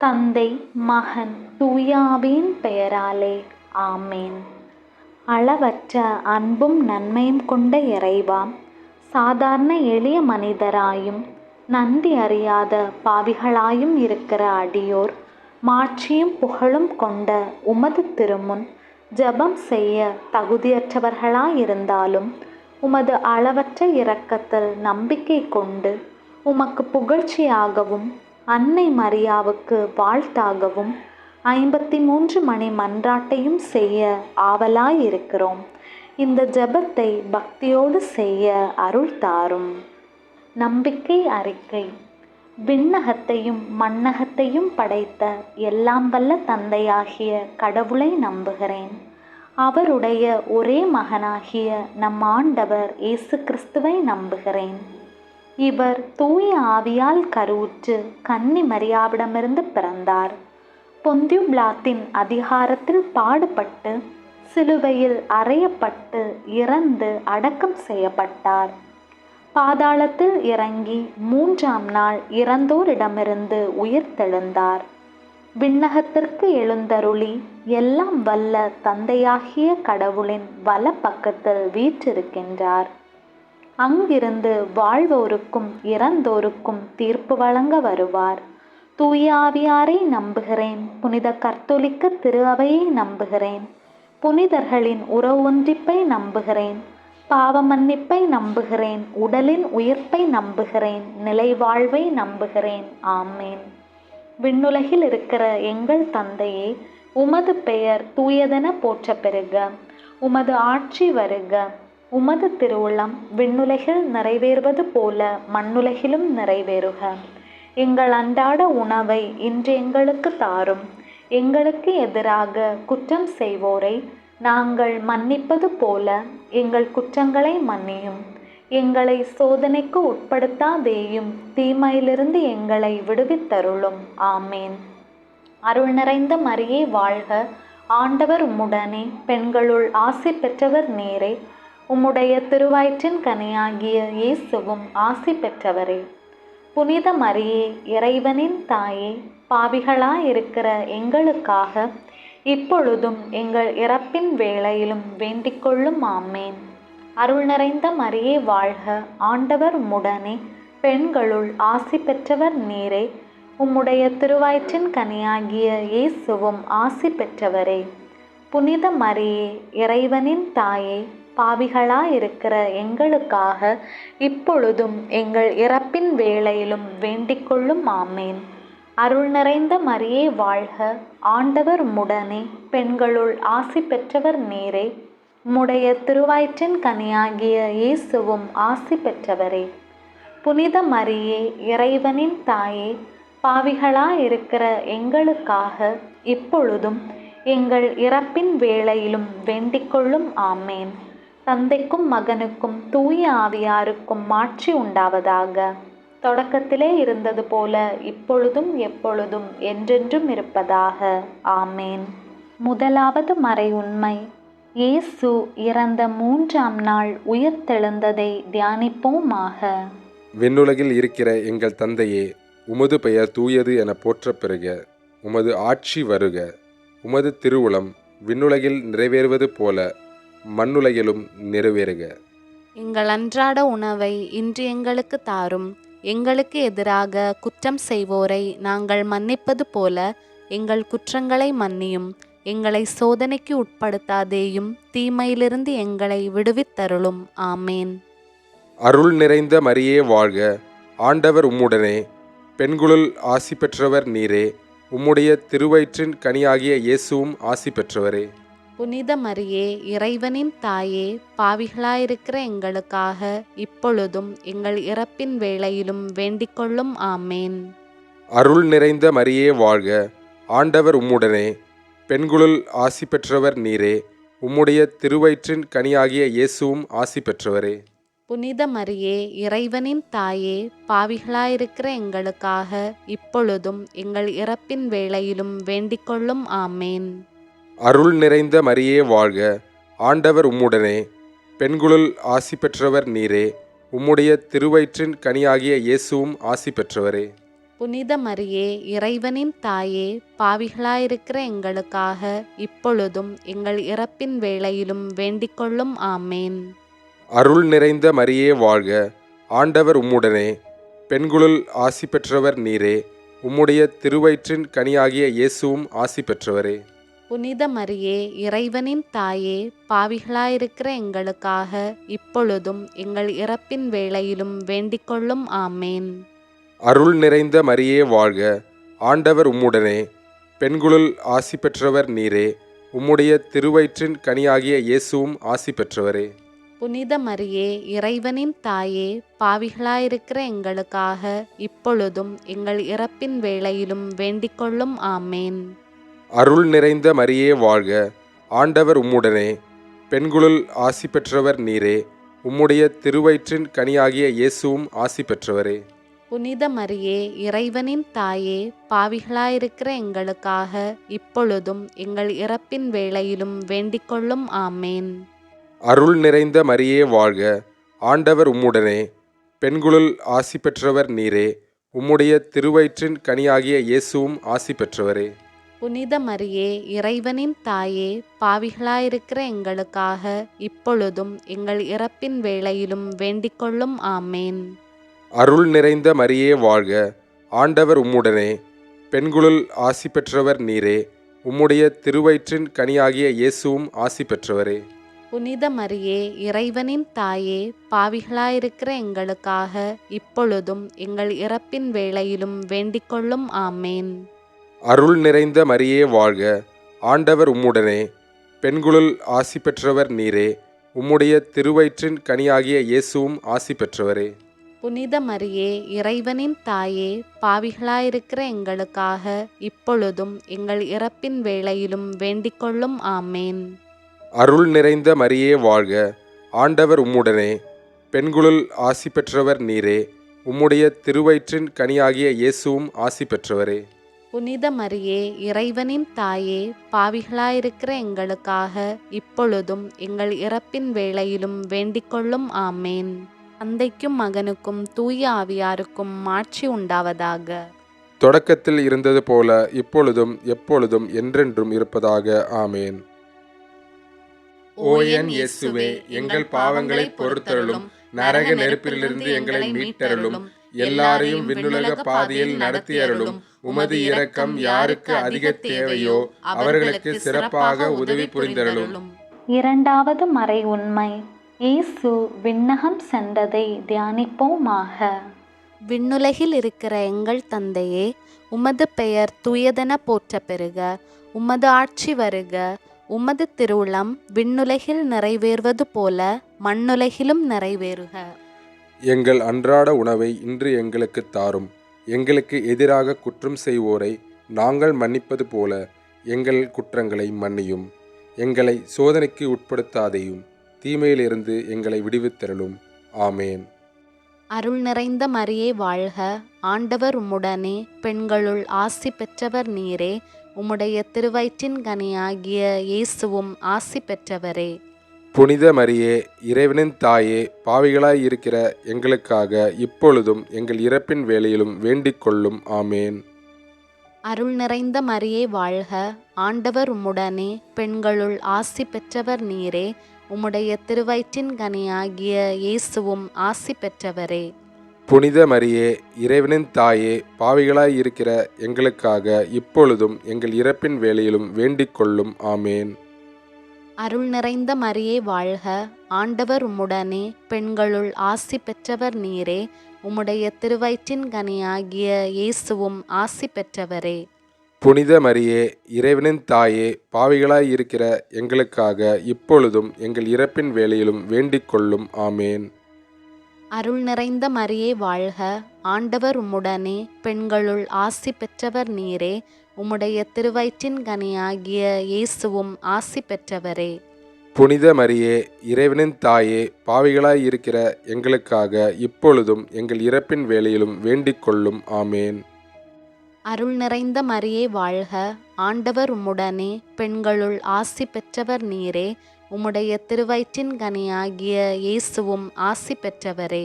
தந்தை, மகன், தூயாவின் பெயராலே ஆமேன். அளவற்ற அன்பும் நன்மையும் கொண்ட இறைவா, சாதாரண எளிய மனிதராயும் நன்றி அறியாத பாவிகளாயும் இருக்கிற அடியோர் மாட்சியும் புகழும் கொண்ட உமது திருமுன் ஜெபம் செய்ய தகுதியற்றவர்களாயிருந்தாலும் உமது அளவற்ற இரக்கத்தில் நம்பிக்கை கொண்டு உமக்கு புகழ்ச்சியாகவும் அன்னை மரியாவுக்கு வாழ்த்தாகவும் 53 மணி மன்றாட்டையும் செய்ய ஆவலாயிருக்கிறோம். இந்த ஜெபத்தை பக்தியோடு செய்ய அருள் தாரும். நம்பிக்கை அறிக்கை. விண்ணகத்தையும் மண்ணகத்தையும் படைத்த எல்லாம் வல்ல தந்தையாகிய கடவுளை நம்புகிறேன். அவருடைய ஒரே மகனாகிய நம் ஆண்டவர் இயேசு கிறிஸ்துவை நம்புகிறேன். இவர் தூய ஆவியால் கருவுற்று கன்னி மரியாவிடமிருந்து பிறந்தார். பொந்தியு பிலாத்தின் அதிகாரத்தில் பாடுபட்டு சிலுவையில் அறையப்பட்டு இறந்து அடக்கம் செய்யப்பட்டார். பாதாளத்தில் இறங்கி 3ஆம் நாள் இறந்தோரிடமிருந்து உயிர்த்தெழுந்தார். விண்ணகத்திற்கு எழுந்தருளி எல்லாம் வல்ல தந்தையாகிய கடவுளின் வல பக்கத்தில் வீற்றிருக்கின்றார். அங்கிருந்து வாழ்வோருக்கும் இறந்தோருக்கும் தீர்ப்பு வழங்க வருவார். தூய ஆவியாரை நம்புகிறேன். புனித கர்த்தோலிக்க திரு அவையை நம்புகிறேன். புனிதர்களின் உறவு ஒன்றிப்பை நம்புகிறேன். பாவ மன்னிப்பை நம்புகிறேன். உடலின் உயிர்ப்பை நம்புகிறேன். நிலை வாழ்வை நம்புகிறேன். ஆமேன். விண்ணுலகில் இருக்கிற எங்கள் தந்தையே, உமது பெயர் தூயதென போற்ற பெறுக. உமது ஆட்சி வருக. உமது திருவுளம் விண்ணுலகில் நிறைவேறுவது போல மண்ணுலகிலும் நிறைவேறுக. எங்கள் அன்றாட உணவை இன்று எங்களுக்கு தாரும். எங்களுக்கு எதிராக குற்றம் செய்வோரை நாங்கள் மன்னிப்பது போல எங்கள் குற்றங்களை மன்னியும். எங்களை சோதனைக்கு உட்படுத்தாதேயும், தீமையிலிருந்து எங்களை விடுவித்தருளும். ஆமேன். அருள் நிறைந்த மரியே வாழ்க. ஆண்டவர் உம்முடனே, பெண்களுள் ஆசி பெற்றவர் நீரே. உம்முடைய திருவயிற்றின் கனியாகிய இயேசுவும் ஆசி பெற்றவரே. புனித மரியே, இறைவனின் தாயே, பாவிகளாயிருக்கிற எங்களுக்காக இப்பொழுதும் எங்கள் இறப்பின் வேளையிலும் வேண்டிக்கொள்ளும். ஆமேன். அருள் நிறைந்த மரியே வாழ்க. ஆண்டவர் உம்முடனே, பெண்களுள் ஆசி பெற்றவர் நீரே. உம்முடைய திருவயிற்றின் கனியாகிய இயேசுவும் ஆசி பெற்றவரே. புனித மரியே, இறைவனின் தாயே, பாவிகளாயிருக்கிற எங்களுக்காக இப்பொழுதும் எங்கள் இறப்பின் வேளையிலும் வேண்டிக்கொள்ளும். ஆமேன். அருள் நிறைந்த மரியே வாழ்க. ஆண்டவர் உம்முடனே, பெண்களுள் ஆசி பெற்றவர் நீரே. உம்முடைய திருவயிற்றின் கனியாகிய இயேசுவும் ஆசி பெற்றவரே. புனித மரியே, இறைவனின் தாயே, பாவிகளாயிருக்கிற எங்களுக்காக இப்பொழுதும் எங்கள் இறப்பின் வேளையிலும் வேண்டிக்கொள்ளும். ஆமேன். தந்தைக்கும் மகனுக்கும் தூய ஆவியாருக்கும் மாட்சி உண்டாவதாக. தொடக்கத்திலே இருந்தது போல இப்பொழுதும் எப்பொழுதும் என்றென்றும் இருப்பதாக. ஆமேன். முதலாவது மறை உண்மை. இயேசு இறந்த 3ஆம் நாள் உயிர்த்தெழுந்ததை தியானிப்போமாக. விண்ணுலகில் இருக்கிற எங்கள் தந்தையே, உமது பெயர் தூயது என போற்றப் பெறுக. உமது ஆட்சி வருக. உமது திருவுளம் விண்ணுலகில் நிறைவேறுவது போல மண்ணுலகிலும் நிறைவேறுக. எங்கள் அன்றாட உணவை இன்று எங்களுக்கு தாரும். எங்களுக்கு எதிராக குற்றம் செய்வோரை நாங்கள் மன்னிப்பது போல எங்கள் குற்றங்களை மன்னியும். எங்களை சோதனைக்கு உட்படுத்தாதேயும், தீமையிலிருந்து எங்களை விடுவித்தருளும். ஆமேன். அருள் நிறைந்த மரியே வாழ்க. ஆண்டவர் உம்முடனே, பெண்களுள் ஆசி பெற்றவர் நீரே. உம்முடைய திருவயிற்றின் கனியாகிய இயேசுவும் ஆசி பெற்றவரே. புனித மரியே, இறைவனின் தாயே, பாவிகளாயிருக்கிற எங்களுக்காக இப்பொழுதும் எங்கள் இறப்பின் வேளையிலும் வேண்டிக்கொள்ளும். ஆமேன். அருள் நிறைந்த மரியே வாழ்க. ஆண்டவர் உம்முடனே, பெண்களுள் ஆசி பெற்றவர் நீரே. உம்முடைய திருவயிற்றின் கனியாகிய இயேசுவும் ஆசி பெற்றவரே. புனித மரியே, இறைவனின் தாயே, பாவிகளாயிருக்கிற எங்களுக்காக இப்பொழுதும் எங்கள் இறப்பின் வேளையிலும் வேண்டிக்கொள்ளும். ஆமேன். அருள் நிறைந்த மரியே வாழ்க. ஆண்டவர் உம்முடனே, பெண்களுள் ஆசி பெற்றவர் நீரே. உம்முடைய திருவயிற்றின் கனியாகிய இயேசுவும் ஆசி பெற்றவரே. புனித மரியே இறைவனின் தாயே, பாவிகளாயிருக்கிற எங்களுக்காக இப்பொழுதும் எங்கள் இறப்பின் வேளையிலும் வேண்டிக்கொள்ளும். ஆமேன். அருள் நிறைந்த மரியே வாழ்க, ஆண்டவர் உம்முடனே, பெண்களுள் ஆசி பெற்றவர் நீரே, உம்முடைய திருவயிற்றின் கனியாகிய இயேசுவும் ஆசி பெற்றவரே. புனித மரியே இறைவனின் தாயே, பாவிகளாயிருக்கிற எங்களுக்காக இப்பொழுதும் எங்கள் இறப்பின் வேளையிலும் வேண்டிக்கொள்ளும். ஆமேன். அருள் நிறைந்த மரியே வாழ்க, ஆண்டவர் உம்முடனே, பெண்களுள் ஆசி பெற்றவர் நீரே, உம்முடைய திருவயிற்றின் கனியாகிய இயேசுவும் ஆசி பெற்றவரே. புனித மரியே இறைவனின் தாயே, பாவிகளாயிருக்கிற எங்களுக்காக இப்பொழுதும் எங்கள் இறப்பின் வேளையிலும் வேண்டிக்கொள்ளும். ஆமேன். அருள் நிறைந்த மரியே வாழ்க, ஆண்டவர் உம்முடனே, பெண்களுள் ஆசி பெற்றவர் நீரே, உம்முடைய திருவயிற்றின் கனியாகிய இயேசுவும் ஆசி பெற்றவரே. புனித மரியே இறைவனின் தாயே, பாவிகளாயிருக்கிற எங்களுக்காக இப்பொழுதும் எங்கள் இறப்பின் வேளையிலும் வேண்டிக்கொள்ளும். ஆமேன். அருள் நிறைந்த மரியே வாழ்க, ஆண்டவர் உம்முடனே, பெண்களுள் ஆசி பெற்றவர் நீரே, உம்முடைய திருவயிற்றின் கனியாகிய இயேசுவும் ஆசி பெற்றவரே. புனித மரியே இறைவனின் தாயே, பாவிகளாயிருக்கிற எங்களுக்காக இப்பொழுதும் எங்கள் இறப்பின் வேளையிலும் வேண்டிக்கொள்ளும். ஆமேன். அருள் நிறைந்த மரியே வாழ்க, ஆண்டவர் உம்முடனே, பெண்களுள் ஆசி பெற்றவர் நீரே, உம்முடைய திருவயிற்றின் கனியாகிய இயேசுவும் ஆசி பெற்றவரே. புனித மரியே இறைவனின் தாயே, பாவிகளாயிருக்கிற எங்களுக்காக இப்பொழுதும் எங்கள் இறப்பின் வேளையிலும் வேண்டிக்கொள்ளும். ஆமேன். அருள் நிறைந்த மரியே வாழ்க, ஆண்டவர் உம்முடனே, பெண்களுள் ஆசி பெற்றவர் நீரே, உம்முடைய திருவயிற்றின் கனியாகிய இயேசுவும் ஆசி பெற்றவரே. புனித மரியே இறைவனின் தாயே, பாவிகளாயிருக்கிற எங்களுக்காக இப்பொழுதும் எங்கள் இறப்பின் வேளையிலும் வேண்டிக்கொள்ளும். ஆமேன். அருள் நிறைந்த மரியே வாழ்க, ஆண்டவர் உம்முடனே, பெண்களுள் ஆசி பெற்றவர் நீரே, உம்முடைய திருவயிற்றின் கனியாகிய இயேசுவும் ஆசி பெற்றவரே. புனித மரியே இறைவனின் தாயே, பாவிகளாயிருக்கிற எங்களுக்காக இப்பொழுதும் எங்கள் இறப்பின் வேளையிலும் வேண்டிக்கொள்ளும். ஆமேன். தந்தைக்கும் மகனுக்கும் தூய ஆவியாருக்கும் மாட்சி உண்டாவதாக. தொடக்கத்தில் இருந்தது போல இப்பொழுதும் எப்பொழுதும் என்றென்றும் இருப்பதாக. ஆமேன். ஓ என் இயேசுவே, எங்கள் பாவங்களை பொறுத்தருளும், நரக நெருப்பிலிருந்து எங்களை மீட்டருளும், எல்லாரையும் விண்ணுலக பாதையில் நடத்தியருளும். உமது இரக்கம் யாருக்கு அதிக தேவையோ அவர்களுக்கு சிறப்பாக உதவி புரிந்தருளும். இரண்டாவது மறை உண்மை, இயேசு விண்ணகம் சென்றதை தியானிப்போமாக. விண்ணுலகில் இருக்கிற எங்கள் தந்தையே, உமது பெயர் தூயதென போற்ற பெறுக. உமது ஆட்சி வருக. உமது திருவுளம் விண்ணுலகில் நிறைவேறுவது போல மண்ணுலகிலும் நிறைவேறுக. எங்கள் அன்றாட உணவை இன்று எங்களுக்கு தாரும். எங்களுக்கு எதிராக குற்றம் செய்வோரை நாங்கள் மன்னிப்பது போல எங்கள் குற்றங்களை மன்னியும். எங்களை சோதனைக்கு உட்படுத்தாதையும், தீமையிலிருந்து எங்களை விடுவித்தருளும். ஆமேன். அருள் நிறைந்த மரியே வாழ்க, ஆண்டவர் உம்முடனே, பெண்களுள் ஆசி பெற்றவர் நீரே, உம்முடைய திருவயிற்றின் கனியாகிய இயேசுவும் ஆசி பெற்றவரே. புனித மரியே இறைவனின் தாயே, பாவிகளாய் இருக்கிற எங்களுக்காக இப்பொழுதும் எங்கள் இறப்பின் வேளையிலும் வேண்டிக்கொள்ளும். ஆமேன். அருள் நிறைந்த மரியே வாழ்க, ஆண்டவர் உம்முடனே, பெண்களுள் ஆசி பெற்றவர் நீரே, உம்முடைய திருவயிற்றின் கனியாகிய இயேசுவும் ஆசி பெற்றவரே. புனித மரியே இறைவனின் தாயே, பாவிகளாய் இருக்கிற எங்களுக்காக இப்பொழுதும் எங்கள் இறப்பின் வேளையிலும் வேண்டிக்கொள்ளும். ஆமேன். அருள் நிறைந்த மரியே வாழ்க, ஆண்டவர் உம்முடனே, பெண்களுள் ஆசி பெற்றவர் நீரே, உம்முடைய திருவயிற்றின் கனியாகிய இயேசுவும் ஆசி பெற்றவரே. புனித மரியே இறைவனின் தாயே, பாவிகளாய் இருக்கிற எங்களுக்காக இப்பொழுதும் எங்கள் இறப்பின் வேளையிலும் வேண்டிக்கொள்ளும். ஆமேன். அருள் நிறைந்த மரியே வாழ்க, ஆண்டவர் உம்முடனே, பெண்களுள் ஆசி பெற்றவர் நீரே, உம்முடைய திருவயிற்றின் கனியாகிய இயேசுவும் ஆசி பெற்றவரே. புனித மரியே இறைவனின் தாயே, பாவிகளாய் இருக்கிற எங்களுக்காக இப்பொழுதும் எங்கள் இறப்பின் வேளையிலும் வேண்டிக்கொள்ளும். ஆமேன். அருள் நிறைந்த மரியே வாழ்க, ஆண்டவர் உம்முடனே, பெண்களுள் ஆசி பெற்றவர் நீரே, உம்முடைய திருவயிற்றின் கனியாகிய இயேசுவும் ஆசி பெற்றவரே.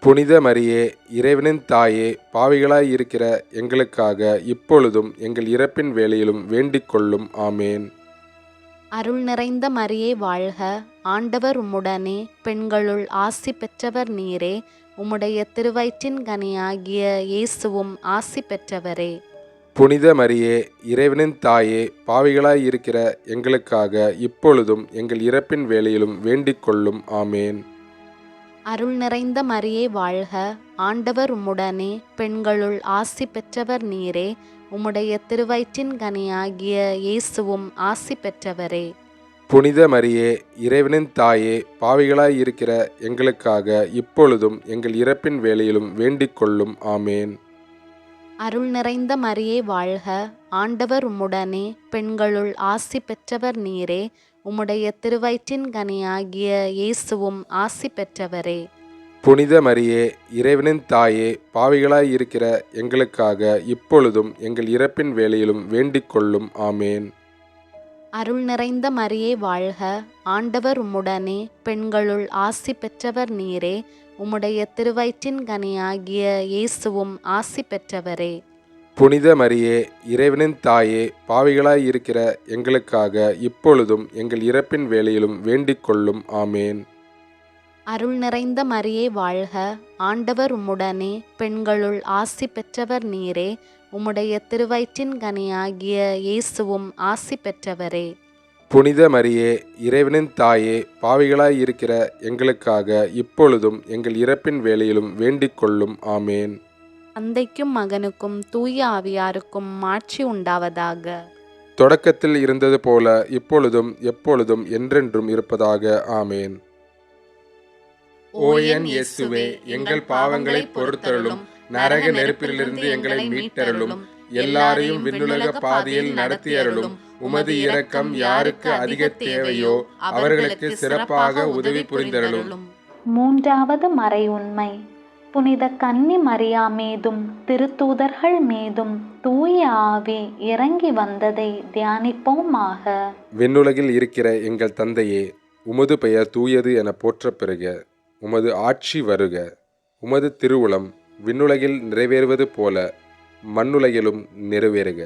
புனித மரியே, இறைவனின் தாயே, பாவிகளாய் இருக்கிற எங்களுக்காக இப்பொழுதும் எங்கள் இறப்பின் வேளையிலும் வேண்டிக் கொள்ளும். ஆமேன். அருள் நிறைந்த மரியே வாழ்க, ஆண்டவர் உம்முடனே, பெண்களுள் ஆசி பெற்றவர் நீரே. உம்முடைய திருவயிற்றின் கனியாகிய இயேசுவும் ஆசி பெற்றவரே. புனித மரியே, இறைவனின் தாயே, பாவிகளாய் இருக்கிற எங்களுக்காக இப்பொழுதும் எங்கள் இறப்பின் வேளையிலும் வேண்டிக் கொள்ளும். ஆமேன். அருள் நிறைந்த மரியே வாழ்க, ஆண்டவர் உம்முடனே, பெண்களுள் ஆசி பெற்றவர் நீரே. உம்முடைய திருவயிற்றின் கனியாகிய இயேசுவும் ஆசி பெற்றவரே. புனித மரியே, இறைவனின் தாயே, பாவிகளாய் இருக்கிற எங்களுக்காக இப்பொழுதும் எங்கள் இறப்பின் வேளையிலும் வேண்டிக் கொள்ளும். ஆமேன். அருள் நிறைந்த மரியே வாழ்க, ஆண்டவர் உம்முடனே, பெண்களுள் ஆசி பெற்றவர் நீரே. உம்முடைய திருவயிற்றின் கனியாகிய இயேசுவும் ஆசி பெற்றவரே. புனித மரியே, இறைவனின் தாயே, பாவிகளாய் இருக்கிற எங்களுக்காக இப்பொழுதும் எங்கள் இறப்பின் வேளையிலும் வேண்டிக் கொள்ளும். ஆமேன். அருள் நிறைந்த மரியே வாழ்க, ஆண்டவர் உம்முடனே, பெண்களுள் ஆசி பெற்றவர் நீரே. உம்முடைய திருவயிற்றின் கனியாகிய இயேசுவும் ஆசி பெற்றவரே. புனித மரியே, இறைவனின் தாயே, பாவிகளாய் இருக்கிற எங்களுக்காக இப்பொழுதும் எங்கள் இறப்பின் வேளையிலும் வேண்டிக் கொள்ளும். ஆமேன். அருள் நிறைந்த மரியே வாழ்க, ஆண்டவர் உம்முடனே, பெண்களுள் ஆசி பெற்றவர் நீரே. உம்முடைய திருவயிற்றின் கனியாகிய இயேசுவும் ஆசி பெற்றவரே. புனித மரியே, இறைவனின் தாயே, பாவிகளாய் இருக்கிற எங்களுக்காக இப்பொழுதும் எங்கள் இறப்பின் வேளையிலும் வேண்டிக் கொள்ளும். ஆமேன். தந்தைக்கும் மகனுக்கும் தூய ஆவியாருக்கும் மாட்சி உண்டாவதாக. தொடக்கத்தில் இருந்தது போல இப்பொழுதும் எப்பொழுதும் என்றென்றும் இருப்பதாக. ஆமேன். ஓ என் இயேசுவே, எங்கள் பாவங்களை பொறுத்தருளும், நரக நெருப்பிலிருந்து எங்களை மீட்டருளும், எல்லாரையும் விண்ணுலக பாதையில் நடத்தியருளும். உமது இரக்கம் யாருக்கு அதிக தேவையோ அவர்களுக்கு சிறப்பாக உதவி புரிந்தருளும். மூன்றாவது மறை உண்மை. புனித கன்னி மரியா மீதும் திருத்தூதர்கள் மீதும் தூய ஆவி இறங்கி வந்ததை தியானிப்போமாக. விண்ணுலகில் இருக்கிற எங்கள் தந்தையே, உமது பெயர் தூயது என போற்றப் பெறுக. உமது ஆட்சி வருக. உமது திருவுளம் விண்ணுலகில் நிறைவேறுவது போல மண்ணுலகிலும் நிறைவேறுக.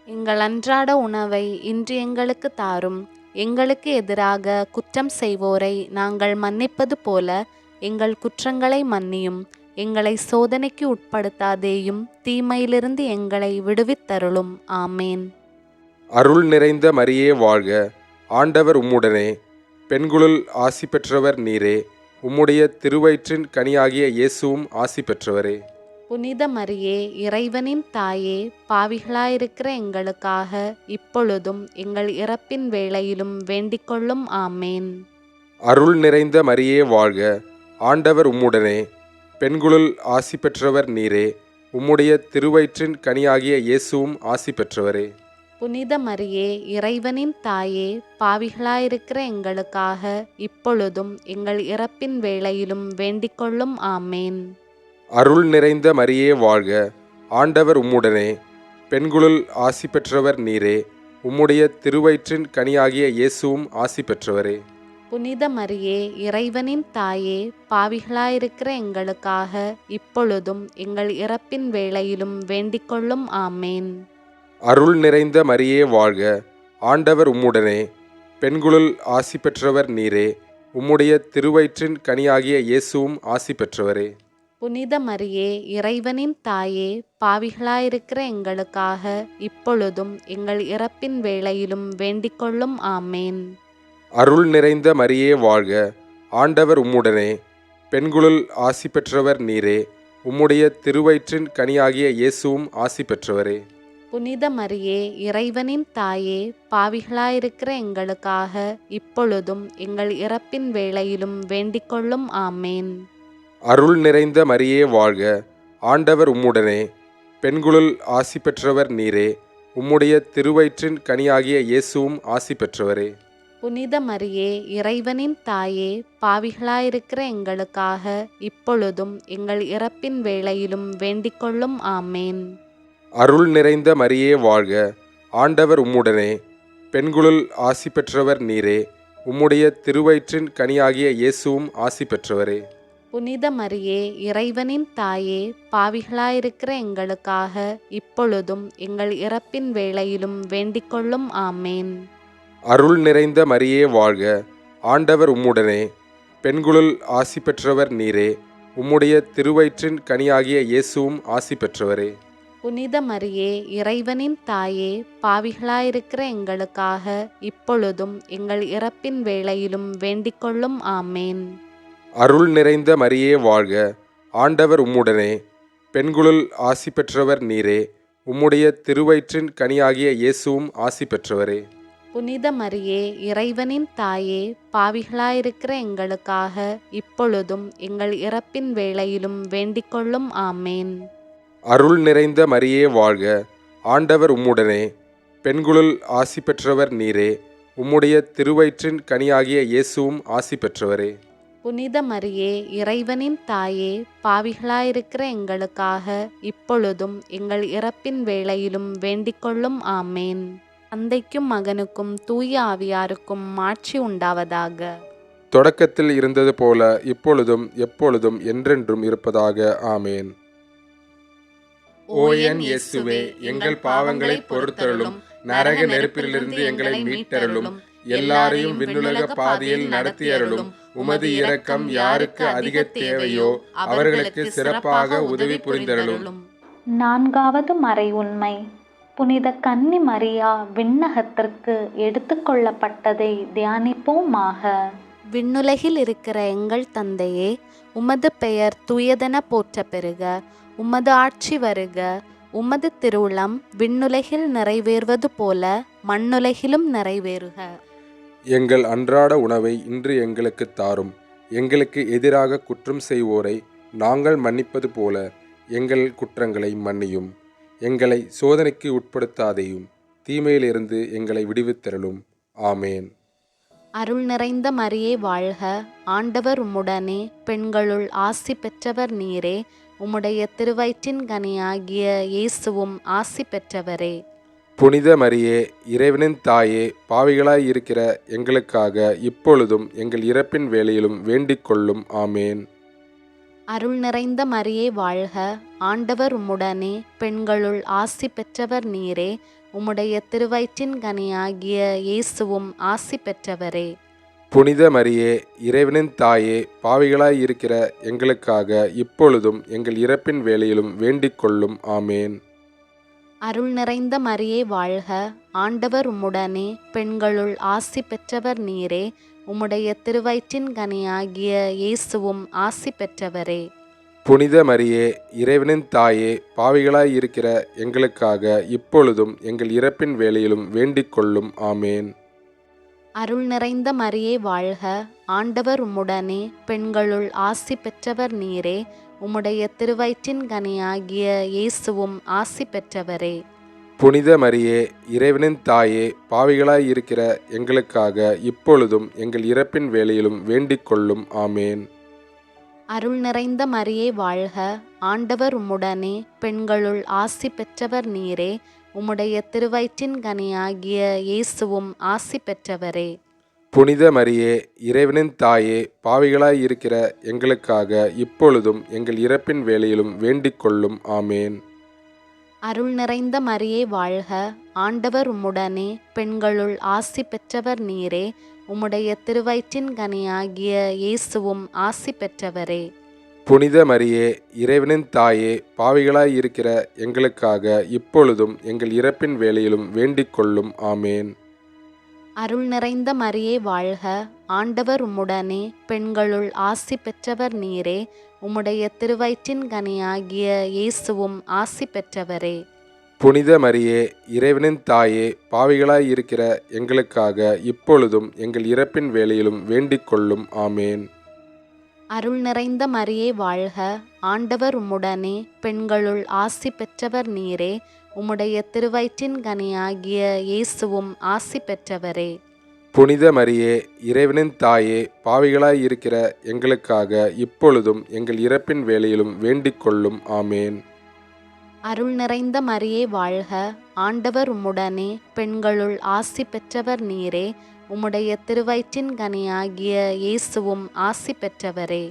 எங்கள் அன்றாட உணவை இன்று எங்களுக்கு தாரும். எங்களுக்கு எதிராக குற்றம் செய்வோரை நாங்கள் மன்னிப்பது போல எங்கள் குற்றங்களை மன்னியும். எங்களை சோதனைக்கு உட்படுத்தாதேயும், தீமையிலிருந்து எங்களை விடுவித்தருளும். ஆமேன். அருள் நிறைந்த மரியே வாழ்க, ஆண்டவர் உம்முடனே, பெண்களுள் ஆசி பெற்றவர் நீரே. உம்முடைய திருவயிற்றின் கனியாகிய இயேசுவும் ஆசி பெற்றவரே. புனித மரியே, இறைவனின் தாயே, பாவிகளாயிருக்கிற எங்களுக்காக இப்பொழுதும் எங்கள் இறப்பின் வேளையிலும் வேண்டிக்கொள்ளும். ஆமேன். அருள் நிறைந்த மரியே வாழ்க, ஆண்டவர் உம்முடனே, பெண்களுள் ஆசி பெற்றவர் நீரே. உம்முடைய திருவயிற்றின் கனியாகிய இயேசுவும் ஆசி பெற்றவரே. புனித மரியே, இறைவனின் தாயே, பாவிகளாயிருக்கிற எங்களுக்காக இப்பொழுதும் எங்கள் இறப்பின் வேளையிலும் வேண்டிக்கொள்ளும். ஆமேன். அருள் நிறைந்த மரியே வாழ்க, ஆண்டவர் உம்முடனே, பெண்களுள் ஆசி பெற்றவர் நீரே. உம்முடைய திருவயிற்றின் கனியாகிய இயேசுவும் ஆசி பெற்றவரே. புனித மரியே, இறைவனின் தாயே, பாவிகளாயிருக்கிற எங்களுக்காக இப்பொழுதும் எங்கள் இறப்பின் வேளையிலும் வேண்டிக்கொள்ளும். ஆமேன். அருள் நிறைந்த மரியே வாழ்க, ஆண்டவர் உம்முடனே, பெண்களுள் ஆசி பெற்றவர் நீரே. உம்முடைய திருவயிற்றின் கனியாகிய இயேசுவும் ஆசி பெற்றவரே. புனித மரியே, இறைவனின் தாயே, பாவிகளாயிருக்கிற எங்களுக்காக இப்பொழுதும் எங்கள் இறப்பின் வேளையிலும் வேண்டிக்கொள்ளும். ஆமேன். அருள் நிறைந்த மரியே வாழ்க, ஆண்டவர் உம்முடனே, பெண்களுள் ஆசி பெற்றவர் நீரே. உம்முடைய திருவயிற்றின் கனியாகிய இயேசுவும் ஆசி பெற்றவரே. புனித மரியே, இறைவனின் தாயே, பாவிகளாயிருக்கிற எங்களுக்காக இப்பொழுதும் எங்கள் இறப்பின் வேளையிலும் வேண்டிக்கொள்ளும். ஆமேன். அருள் நிறைந்த மரியே வாழ்க, ஆண்டவர் உம்முடனே, பெண்களுள் ஆசி பெற்றவர் நீரே. உம்முடைய திருவயிற்றின் கனியாகிய இயேசுவும் ஆசி பெற்றவரே. புனித மரியே, இறைவனின் தாயே, பாவிகளாயிருக்கிற எங்களுக்காக இப்பொழுதும் எங்கள் இறப்பின் வேளையிலும் வேண்டிக்கொள்ளும். ஆமேன். அருள் நிறைந்த மரியே வாழ்க, ஆண்டவர் உம்முடனே, பெண்களுள் ஆசி பெற்றவர் நீரே. உம்முடைய திருவயிற்றின் கனியாகிய இயேசுவும் ஆசி பெற்றவரே. புனித மரியே இறைவனின் தாயே, பாவிகளாயிருக்கிற எங்களுக்காக இப்பொழுதும் எங்கள் இறப்பின் வேளையிலும் வேண்டிக்கொள்ளும். ஆமேன். அருள் நிறைந்த மரியே வாழ்க, ஆண்டவர் உம்முடனே, பெண்களுள் ஆசி பெற்றவர் நீரே, உம்முடைய திருவயிற்றின் கனியாகிய இயேசுவும் ஆசி பெற்றவரே. புனித மரியே இறைவனின் தாயே, பாவிகளாயிருக்கிற எங்களுக்காக இப்பொழுதும் எங்கள் இறப்பின் வேளையிலும் வேண்டிக்கொள்ளும். ஆமேன். அருள் நிறைந்த மரியே வாழ்க, ஆண்டவர் உம்முடனே, பெண்களுள் ஆசி பெற்றவர் நீரே, உம்முடைய திருவயிற்றின் கனியாகிய இயேசுவும் ஆசி பெற்றவரே. புனித மரியே இறைவனின் தாயே, பாவிகளாயிருக்கிற எங்களுக்காக இப்பொழுதும் எங்கள் இறப்பின் வேளையிலும் வேண்டிக்கொள்ளும். ஆமேன். அருள் நிறைந்த மரியே வாழ்க, ஆண்டவர் உம்முடனே, பெண்களுள் ஆசி பெற்றவர் நீரே, உம்முடைய திருவயிற்றின் கனியாகிய இயேசுவும் ஆசி பெற்றவரே. புனித மரியே இறைவனின் தாயே, பாவிகளாயிருக்கிற எங்களுக்காக இப்பொழுதும் எங்கள் இறப்பின் வேளையிலும் வேண்டிக்கொள்ளும். ஆமேன். தந்தைக்கும் மகனுக்கும் தூய ஆவியாருக்கும் மாட்சி உண்டாவதாக. தொடக்கத்தில் இருந்தது போல இப்பொழுதும் எப்பொழுதும் என்றென்றும் இருப்பதாக. ஆமேன். ஓ என் இயேசுவே, எங்கள் பாவங்களை பொறுத்தருளும், நரக நெருப்பிலிருந்து எங்களை மீட்டருளும், எல்லாரையும் விண்ணுலக பாதையில் நடத்தியருளும். உமது இரக்கம் யாருக்கு அதிக தேவையோ அவர்களுக்கு சிறப்பாக உதவி புரிந்தருளும். நான்காவது மறை உண்மை. புனித கன்னி மரியா விண்ணகத்திற்கு எடுத்துக்கொள்ளப்பட்டதை தியானிப்போமாக. விண்ணுலகில் இருக்கிற எங்கள் தந்தையே, உமது பெயர் தூயதென போற்ற பெறுக. உமது ஆட்சி வருக. உமது திருவுளம் விண்ணுலகில் நிறைவேறுவது போல மண்ணுலகிலும் நிறைவேறுக. எங்கள் அன்றாட உணவை இன்று எங்களுக்கு தாரும். எங்களுக்கு எதிராக குற்றம் செய்வோரை நாங்கள் மன்னிப்பது போல எங்கள் குற்றங்களை மன்னியும். எங்களை சோதனைக்கு உட்படுத்தாதேயும், தீமையிலிருந்து எங்களை விடுவித்தருளும். ஆமேன். அருள் நிறைந்த மரியே வாழ்க, ஆண்டவர் உம்முடனே, பெண்களுள் ஆசி பெற்றவர் நீரே, உம்முடைய திருவயிற்றின் கனியாகிய இயேசுவும் ஆசி பெற்றவரே. புனித மரியே இறைவனின் தாயே, பாவிகளாய் இருக்கிற எங்களுக்காக இப்பொழுதும் எங்கள் இறப்பின் வேளையிலும் வேண்டிக்கொள்ளும். ஆமேன். அருள் நிறைந்த மரியே வாழ்க, ஆண்டவர் உம்முடனே, பெண்களுள் ஆசி பெற்றவர் நீரே, உம்முடைய திருவயிற்றின் கனியாகிய இயேசுவும் ஆசி பெற்றவரே. புனித மரியே இறைவனின் தாயே, பாவிகளாய் இருக்கிற எங்களுக்காக இப்பொழுதும் எங்கள் இறப்பின் வேளையிலும் வேண்டிக்கொள்ளும். ஆமேன். அருள் நிறைந்த மரியே வாழ்க, ஆண்டவர் உம்முடனே, பெண்களுள் ஆசி பெற்றவர் நீரே, உம்முடைய திருவயிற்றின் கனியாகிய இயேசுவும் ஆசி பெற்றவரே. புனித மரியே இறைவனின் தாயே, பாவிகளாய் இருக்கிற எங்களுக்காக இப்பொழுதும் எங்கள் இறப்பின் வேளையிலும் வேண்டிக்கொள்ளும். ஆமேன். அருள் நிறைந்த மரியே வாழ்க, ஆண்டவர் உம்முடனே, பெண்களுள் ஆசி பெற்றவர் நீரே, உம்முடைய திருவயிற்றின் கனியாகிய இயேசுவும் ஆசி பெற்றவரே. புனித மரியே இறைவனின் தாயே, பாவிகளாய் இருக்கிற எங்களுக்காக இப்பொழுதும் எங்கள் இறப்பின் வேளையிலும் வேண்டிக்கொள்ளும். ஆமேன். அருள் நிறைந்த மரியே வாழ்க, ஆண்டவர் உம்முடனே, பெண்களுள் ஆசி பெற்றவர் நீரே, உம்முடைய திருவயிற்றின் கனியாகிய இயேசுவும் ஆசி பெற்றவரே. புனித மரியே இறைவனின் தாயே, பாவிகளாய் இருக்கிற எங்களுக்காக இப்பொழுதும் எங்கள் இறப்பின் வேளையிலும் வேண்டிக்கொள்ளும். ஆமேன். அருள் நிறைந்த மரியே வாழ்க, ஆண்டவர் உம்முடனே, பெண்களுள் ஆசி பெற்றவர் நீரே, உம்முடைய திருவயிற்றின் கனியாகிய இயேசுவும் ஆசி பெற்றவரே. புனித மரியே இறைவனின் தாயே, பாவிகளாய் இருக்கிற எங்களுக்காக இப்பொழுதும் எங்கள் இறப்பின் வேளையிலும் வேண்டிக்கொள்ளும். ஆமேன். அருள் நிறைந்த மரியே வாழ்க, ஆண்டவர் உம்முடனே, பெண்களுள் ஆசி பெற்றவர் நீரே, உம்முடைய திருவயிற்றின் கனியாகிய இயேசுவும் ஆசி பெற்றவரே. புனித மரியே இறைவனின் தாயே, பாவிகளாய் இருக்கிற எங்களுக்காக இப்பொழுதும் எங்கள் இறப்பின் வேளையிலும் வேண்டிக்கொள்ளும். ஆமேன். அருள் நிறைந்த மரியே வாழ்க, ஆண்டவர் உம்முடனே, பெண்களுள் ஆசி பெற்றவர் நீரே, உம்முடைய திருவயிற்றின் கனியாகிய இயேசுவும் ஆசி பெற்றவரே. புனித மரியே இறைவனின் தாயே, பாவிகளாய் இருக்கிற எங்களுக்காக இப்பொழுதும் எங்கள் இறப்பின் வேளையிலும் வேண்டிக்கொள்ளும். ஆமேன். அருள் நிறைந்த மரியே வாழ்க, ஆண்டவர் உம்முடனே, பெண்களுள் ஆசி பெற்றவர் நீரே, உம்முடைய திருவயிற்றின் கனியாகிய இயேசுவும் ஆசி பெற்றவரே.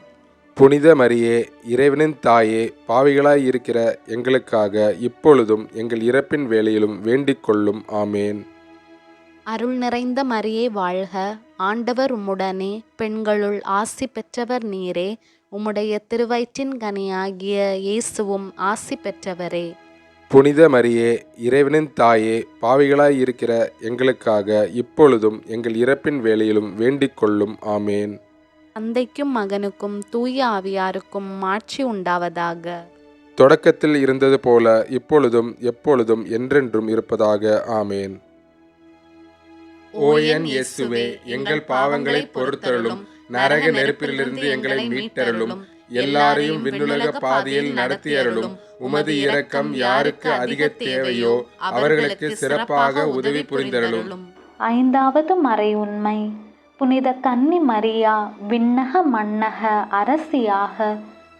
புனித மரியே, இறைவனின் தாயே, பாவிகளாய் இருக்கிற எங்களுக்காக இப்பொழுதும் எங்கள் இறப்பின் வேளையிலும் வேண்டிக் கொள்ளும். ஆமேன். அருள் நிறைந்த மரியே வாழ்க, ஆண்டவர் உம்முடனே, பெண்களுள் ஆசி பெற்றவர் நீரே. உம்முடைய திருவயிற்றின் கனியாகிய இயேசுவும் ஆசி பெற்றவரே. புனித மரியே, இறைவனின் தாயே, பாவிகளாய் இருக்கிற எங்களுக்காக இப்பொழுதும் எங்கள் இறப்பின் வேளையிலும் வேண்டிக் கொள்ளும். ஆமேன். தந்தைக்கும் மகனுக்கும் தூய ஆவியாருக்கும் மாட்சி உண்டாவதாக. தொடக்கத்தில் இருந்தது போல இப்பொழுதும் எப்பொழுதும் என்றென்றும் இருப்பதாக. ஆமேன். ஓ என் இயேசுவே, எங்கள் பாவங்களை பொறுத்தருளும், நரக நெருப்பிலிருந்து எங்களை மீட்டருளும், எல்லாரையும் விண்ணுலக பாதையில் நடத்தியருளும். உமது இரக்கம் யாருக்கு அதிக தேவையோ அவர்களுக்கு சிறப்பாக உதவி புரிந்தருளும். ஐந்தாவது மறை உண்மை. புனித கன்னி மரியா விண்ணக மண்ணக அரசியாக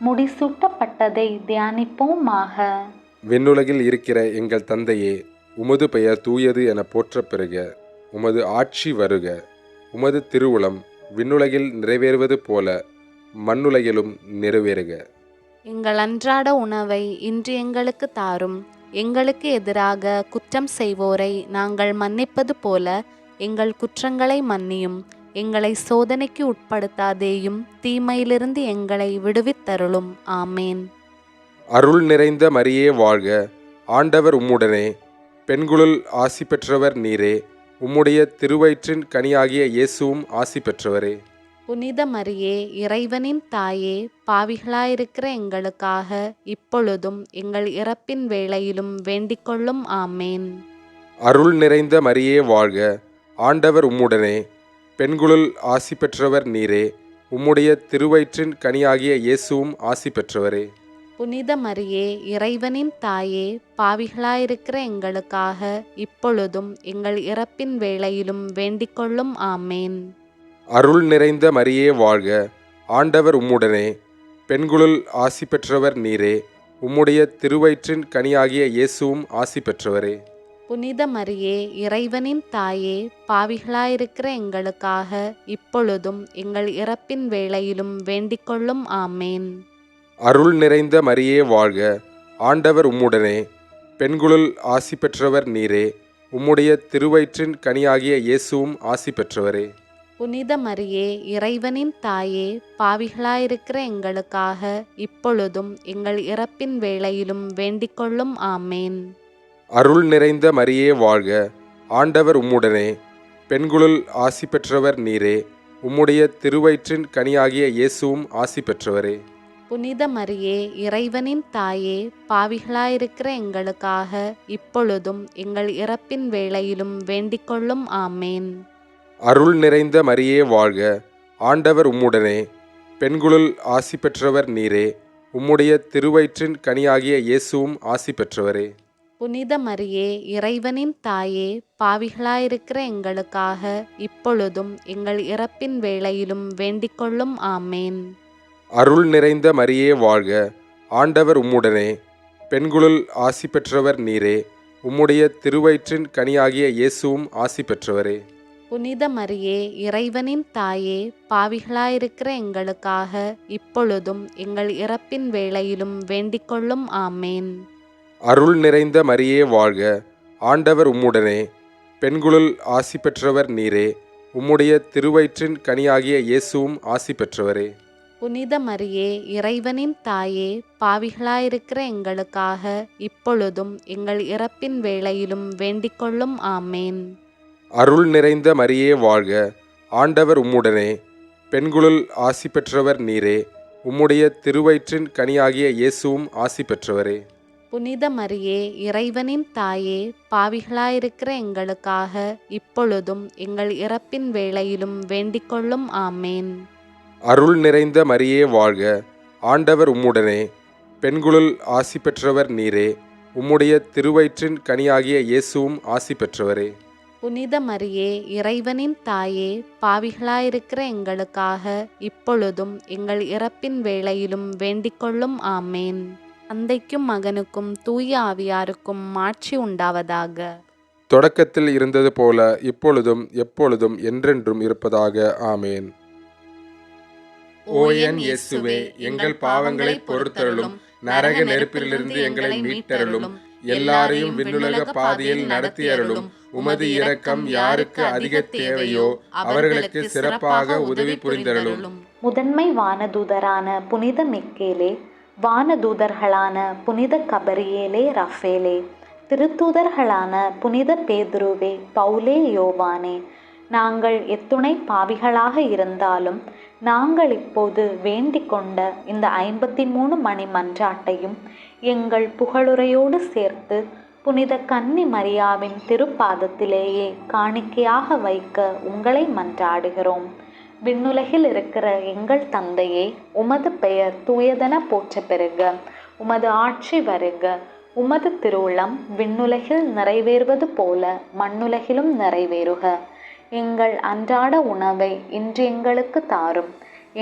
முடிசூட்டப்பட்டதை தியானிப்போமாக. விண்ணுலகில் இருக்கிற எங்கள் தந்தையே, உமது பெயர் தூயது என போற்றப் பெறுக. உமது ஆட்சி வருக. உமது திருவுளம் விண்ணுலகில் நிறைவேறுவது போல மண்ணுலகிலும் நிறைவேறுக. எங்கள் அன்றாட உணவை இன்று எங்களுக்கு தாரும். எங்களுக்கு எதிராக குற்றம் செய்வோரை நாங்கள் மன்னிப்பது போல எங்கள் குற்றங்களை மன்னியும். எங்களை சோதனைக்கு உட்படுத்தாதேயும், தீமையிலிருந்து எங்களை விடுவித்தருளும். ஆமேன். அருள் நிறைந்த மரியே வாழ்க, ஆண்டவர் உம்முடனே, பெண்களுள் ஆசி பெற்றவர் நீரே. உம்முடைய திருவயிற்றின் கனியாகிய இயேசுவும் ஆசி பெற்றவரே. புனித மரியே, இறைவனின் தாயே, பாவிகளாயிருக்கிற எங்களுக்காக இப்பொழுதும் எங்கள் இறப்பின் வேளையிலும் வேண்டிக்கொள்ளும். ஆமேன். அருள் நிறைந்த மரியே வாழ்க, ஆண்டவர் உம்முடனே, பெண்களுள் ஆசி பெற்றவர் நீரே. உம்முடைய திருவயிற்றின் கனியாகிய இயேசுவும் ஆசி பெற்றவரே. புனித மரியே, இறைவனின் தாயே, பாவிகளாயிருக்கிற எங்களுக்காக இப்பொழுதும் எங்கள் இறப்பின் வேளையிலும் வேண்டிக்கொள்ளும். ஆமேன். அருள் நிறைந்த மரியே வாழ்க, ஆண்டவர் உம்முடனே, பெண்களுள் ஆசி பெற்றவர் நீரே. உம்முடைய திருவயிற்றின் கனியாகிய இயேசுவும் ஆசி பெற்றவரே. புனித மரியே, இறைவனின் தாயே, பாவிகளாயிருக்கிற எங்களுக்காக இப்பொழுதும் எங்கள் இறப்பின் வேளையிலும் வேண்டிக்கொள்ளும். ஆமேன். அருள் நிறைந்த மரியே வாழ்க, ஆண்டவர் உம்முடனே, பெண்களுள் ஆசி பெற்றவர் நீரே. உம்முடைய திருவயிற்றின் கனியாகிய இயேசுவும் ஆசி பெற்றவரே. புனித மரியே, இறைவனின் தாயே, பாவிகளாயிருக்கிற எங்களுக்காக இப்பொழுதும் எங்கள் இறப்பின் வேளையிலும் வேண்டிக்கொள்ளும். ஆமேன். அருள் நிறைந்த மரியே வாழ்க, ஆண்டவர் உம்முடனே, பெண்களுள் ஆசி பெற்றவர் நீரே. உம்முடைய திருவயிற்றின் கனியாகிய இயேசுவும் ஆசி பெற்றவரே. புனித மரியே, இறைவனின் தாயே, பாவிகளாயிருக்கிற எங்களுக்காக இப்பொழுதும் எங்கள் இறப்பின் வேளையிலும் வேண்டிக்கொள்ளும். ஆமேன். அருள் நிறைந்த மரியே வாழ்க, ஆண்டவர் உம்முடனே, பெண்களுள் ஆசி பெற்றவர் நீரே. உம்முடைய திருவயிற்றின் கனியாகிய இயேசுவும் ஆசி பெற்றவரே. புனித மரியே, இறைவனின் தாயே, பாவிகளாயிருக்கிற எங்களுக்காக இப்பொழுதும் எங்கள் இறப்பின் வேளையிலும் வேண்டிக்கொள்ளும். ஆமேன். அருள் நிறைந்த மரியே வாழ்க, ஆண்டவர் உம்முடனே, பெண்களுள் ஆசி பெற்றவர் நீரே. உம்முடைய திருவயிற்றின் கனியாகிய இயேசுவும் ஆசி பெற்றவரே. புனித மரியே, இறைவனின் தாயே, பாவிகளாயிருக்கிற எங்களுக்காக இப்பொழுதும் எங்கள் இறப்பின் வேளையிலும் வேண்டிக்கொள்ளும். ஆமேன். அருள் நிறைந்த மரியே வாழ்க, ஆண்டவர் உம்முடனே, பெண்களுள் ஆசி பெற்றவர் நீரே. உம்முடைய திருவயிற்றின் கனியாகிய இயேசுவும் ஆசி பெற்றவரே. புனித மரியே, இறைவனின் தாயே, பாவிகளாயிருக்கிற எங்களுக்காக இப்பொழுதும் எங்கள் இறப்பின் வேளையிலும் வேண்டிக்கொள்ளும். ஆமேன். அருள் நிறைந்த மரியே வாழ்க, ஆண்டவர் உம்முடனே, பெண்களுள் ஆசி பெற்றவர் நீரே. உம்முடைய திருவயிற்றின் கனியாகிய இயேசுவும் ஆசி பெற்றவரே. புனித மரியே, இறைவனின் தாயே, பாவிகளாயிருக்கிற எங்களுக்காக இப்பொழுதும் எங்கள் இறப்பின் வேளையிலும் வேண்டிக்கொள்ளும். ஆமேன். அருள் நிறைந்த மரியே வாழ்க, ஆண்டவர் உம்முடனே, பெண்களுள் ஆசி பெற்றவர் நீரே. உம்முடைய திருவயிற்றின் கனியாகிய இயேசுவும் ஆசி பெற்றவரே. புனித மரியே, இறைவனின் தாயே, பாவிகளாயிருக்கிற எங்களுக்காக இப்பொழுதும் எங்கள் இறப்பின் வேளையிலும் வேண்டிக்கொள்ளும். ஆமேன். தந்தைக்கும் மகனுக்கும் தூய ஆவியாருக்கும் மாட்சி உண்டாவதாக. தொடக்கத்தில் இருந்தது போல இப்பொழுதும் எப்பொழுதும் என்றென்றும் இருப்பதாக. ஆமேன். ஓ என் இயேசுவே, எங்கள் பாவங்களை பொறுத்தருளும். நரக நெருப்பிலிருந்து எங்களை மீட்டருளும். எல்லாரையும் விண்ணுலக பாதையில் நடத்தியருளும். உமது இரக்கம் யாருக்கு அதிக தேவையோ அவர்களுக்கு சிறப்பாக உதவி புரிந்தருளும். முதன்மை வானதூதரான புனித மிக்கேலே, வானதூதர்களான புனித கபரியேலே, ரஃபேலே, திருத்தூதர்களான புனித பேதுருவே, பவுலே, யோவானே, நாங்கள் எத்துணை பாவிகளாக இருந்தாலும் நாங்கள் இப்போது வேண்டிக் கொண்ட இந்த 53 மணி மன்றாட்டையும் எங்கள் புகழுரையோடு சேர்த்து புனித கன்னி மரியாவின் திருப்பாதத்திலேயே காணிக்கையாக வைக்க உங்களை மன்றாடுகிறோம். விண்ணுலகில் இருக்கிற எங்கள் தந்தையே, உமது பெயர் தூயதென போற்ற பெறுக. உமது ஆட்சி வருக. உமது திருவுளம் விண்ணுலகில் நிறைவேறுவது போல மண்ணுலகிலும் நிறைவேறுக. எங்கள் அன்றாட உணவை இன்று எங்களுக்கு தாரும்.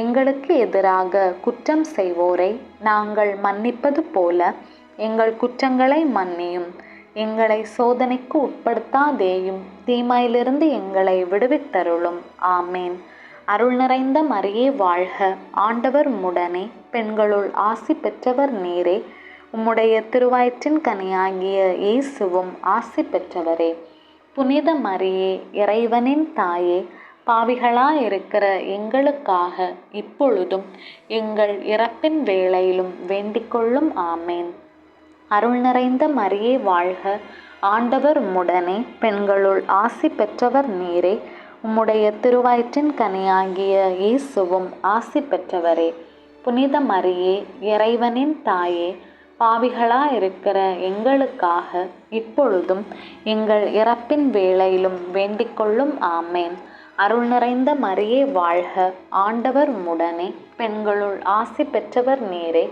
எங்களுக்கு எதிராக குற்றம் செய்வோரை நாங்கள் மன்னிப்பது போல எங்கள் குற்றங்களை மன்னியும். எங்களை சோதனைக்கு உட்படுத்தாதேயும், தீமையிலிருந்து எங்களை விடுவித்தருளும். ஆமேன். அருள் நிறைந்த மரியே வாழ்க. ஆண்டவர் உம்முடனே, பெண்களுள் ஆசி பெற்றவர் நீரே. உம்முடைய திருவயிற்றின் கனியாகிய இயேசுவும் ஆசி பெற்றவரே. புனித மரியே, இறைவனின் தாயே, பாவிகளாயிருக்கிற எங்களுக்காக இப்பொழுதும் எங்கள் இறப்பின் வேளையிலும் வேண்டிக்கொள்ளும். ஆமேன். அருள் நிறைந்த மரியே வாழ்க. ஆண்டவர் உம்முடனே, பெண்களுள் ஆசி பெற்றவர் நீரே. உம்முடைய திருவயிற்றின் கனியாகிய இயேசுவும் ஆசி பெற்றவரே. புனித மரியே, இறைவனின் தாயே, பாவிகளாயிருக்கிற எங்களுக்காக இப்பொழுதும் எங்கள் இறப்பின் வேளையிலும் வேண்டிக்கொள்ளும். ஆமேன். அருள் நிறைந்த மரியே வாழ்க. ஆண்டவர் உம்முடனே, பெண்களுள் ஆசி பெற்றவர் நீரே.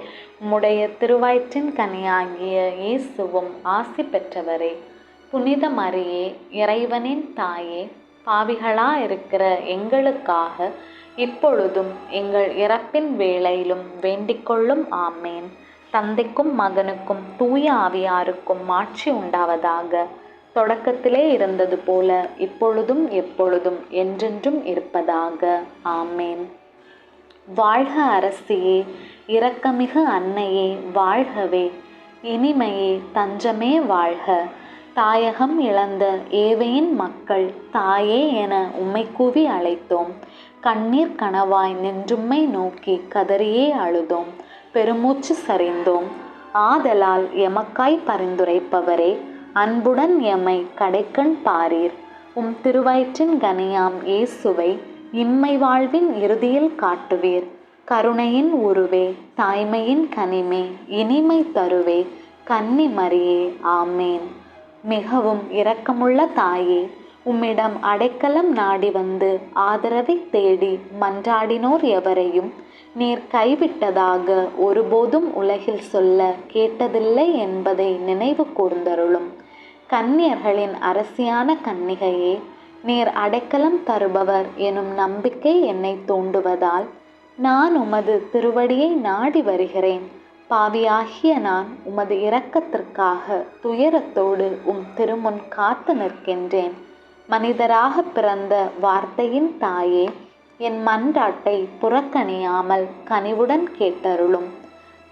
உம்முடைய திருவயிற்றின் கனியாகிய இயேசுவும் ஆசி பெற்றவரே. புனித மரியே, இறைவனின் தாயே, பாவிகளாயிருக்கிற எங்களுக்காக இப்பொழுதும் எங்கள் இறப்பின் வேளையிலும் வேண்டிக்கொள்ளும். ஆமேன். தந்தைக்கும் மகனுக்கும் தூய ஆவியாருக்கும் ஆட்சி உண்டாவதாக. தொடக்கத்திலே இருந்தது போல இப்பொழுதும் எப்பொழுதும் என்றென்றும் இருப்பதாக. ஆமேன். வாழ்க அரசியே, இரக்கமிகு அன்னையே, வாழ்கவே. இனிமையே, தஞ்சமே, வாழ்க. தாயகம் இழந்த ஏவையின் மக்கள் தாயே என உம்மை கூவி அழைத்தோம். கண்ணீர் கனவாய் நின்றும்மை நோக்கி கதறியே அழுதோம். பெருமூச்சு சரிந்தோம். ஆதலால் எமக்காய் பரிந்துரைப்பவரே, அன்புடன் எம்மை கடைக்கண் பாரீர். உம் திருவயிற்றின் கனியாம் இயேசுவை இம்மை வாழ்வின் இறுதியில் காட்டுவீர். கருணையின் உருவே, தாய்மையின் கனிமே, இனிமை தருவே, கன்னி மரியே. ஆமேன். மிகவும் இரக்கமுள்ள தாயே, உம்மிடம் அடைக்கலம் நாடி வந்து ஆதரவை தேடி மன்றாடினோர் எவரையும் நீர் கைவிட்டதாக ஒருபோதும் உலகில் சொல்ல கேட்டதில்லை என்பதை நினைவு கூர்ந்தருளும். கன்னியர்களின் அரசியான கன்னிகையே, நீர் அடைக்கலம் தருபவர் எனும் நம்பிக்கை என்னை தூண்டுவதால் நான் உமது திருவடியை நாடி வருகிறேன். பாவியாகிய நான் உமது இரக்கத்திற்காக துயரத்தோடு உம் திருமுன் காத்து நிற்கின்றேன். மனிதராக பிறந்த வார்த்தையின் தாயே, என் மன்றாட்டை புறக்கணியாமல் கனிவுடன் கேட்டருளும்.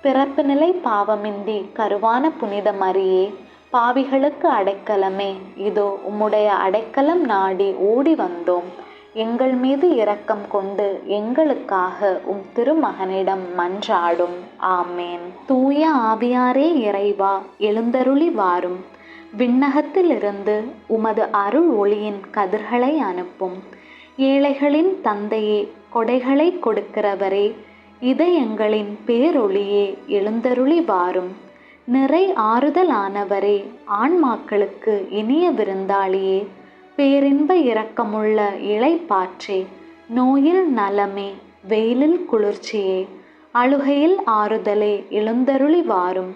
பிறப்பு நிலை பாவமின்றி கருவான புனித மரியே, பாவிகளுக்கு அடைக்கலமே, இதோ உம்முடைய அடைக்கலம் நாடி ஓடி வந்தோம். எங்கள் மீது இரக்கம் கொண்டு எங்களுக்காக உம் திருமகனிடம் மன்றாடும். ஆமேன். தூய ஆவியாரே இறைவா, எழுந்தருளி வாரும். விண்ணகத்திலிருந்து உமது அருள் ஒளியின் கதிர்களை அனுப்பும். ஏழைகளின் தந்தையே, கொடைகளை கொடுக்கிறவரே, இதயங்களின் பேரொளியே, எழுந்தருளி வாரும். நிறை ஆறுதலானவரே, ஆன்மாக்களுக்கு இனிய விருந்தாளியே, பேரின்ப இரக்கமுள்ள இளைப்பாற்றே, நோயில் நலமே, வெயிலில் குளிர்ச்சியே, அழுகையில் ஆறுதலே, எழுந்தருளி வாரும்.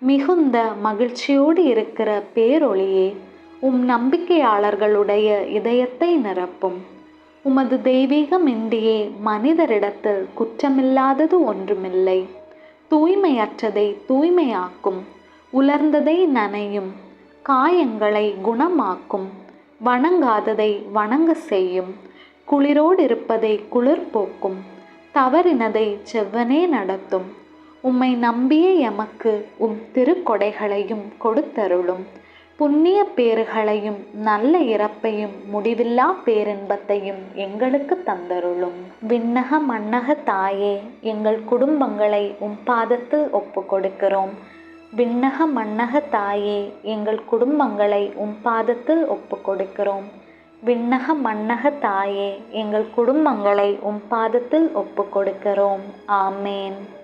மிகுந்த மகிழ்ச்சியோடு இருக்கிற பேரொளியே, உம் நம்பிக்கையாளர்களுடைய இதயத்தை நிரப்பும். உமது தெய்வீகமின்றியே மனிதரிடத்தில் குற்றமில்லாதது ஒன்றுமில்லை. தூய்மையற்றதை தூய்மையாக்கும், உலர்ந்ததை நனையும், காயங்களை குணமாக்கும், வணங்காததை வணங்க செய்யும், குளிரோடு இருப்பதை குளிர் போக்கும், தவறினதை செவ்வனே நடத்தும். உம்மை நம்பிய எமக்கு உம் திருக்கொடைகளையும் கொடுத்தருளும். புண்ணிய பேறுகளையும் நல்ல இறப்பையும் முடிவில்லா பேரின்பத்தையும் எங்களுக்கு தந்தருளும். விண்ணக மண்ணக தாயே, எங்கள் குடும்பங்களை உம் பாதத்தில் ஒப்பு கொடுக்கிறோம். விண்ணக மண்ணக தாயே, எங்கள் குடும்பங்களை உம் பாதத்தில் ஒப்பு கொடுக்கிறோம். விண்ணக மண்ணக தாயே, எங்கள் குடும்பங்களை உம் பாதத்தில் ஒப்பு கொடுக்கிறோம். ஆமேன்.